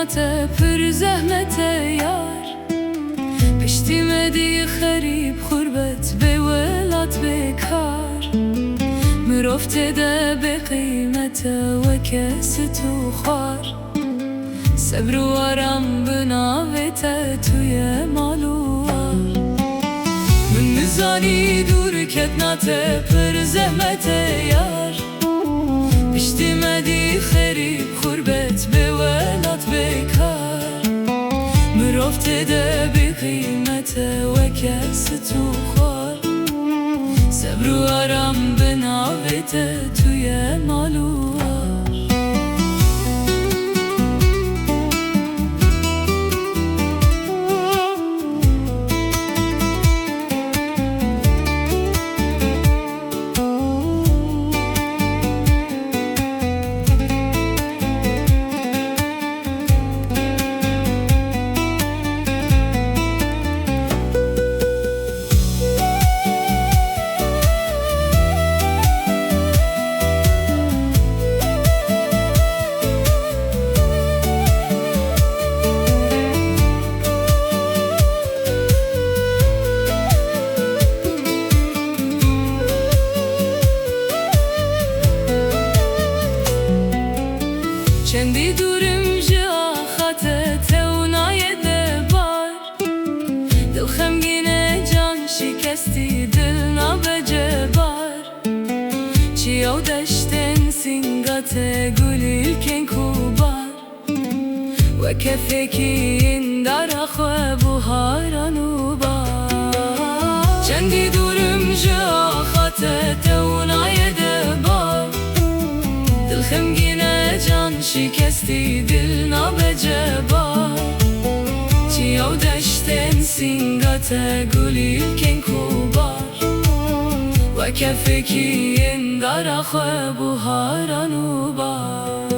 ناته پر زحمت یار پشتی مدی خریب خربت به ولات بکار مرفته ده به قیمت و کس تو خوار صبر و آرام بناوت توی مالوار من نزانی دور کت ناته پر زحمت یار پشتی مدی خریب خربت به ولات بکار مرفته ده به قیمت و کس تو خوار صبر و آرام بناوت توی مالوار چندی دورم جا خاطت و نایده بار دل خمگینه جان شکستی دل نابجه بار چیو دشتن سینگات گلیل کن کوبار و کفکی این دار خواه بوهاران و بار چندی دورم جا خاطت و نایده بار دل خمگینه جان شکستی دل نابجه بار چیو دشتن سینگات گلیل کن کوبار و کفکی این دار خواه بوهاران و بار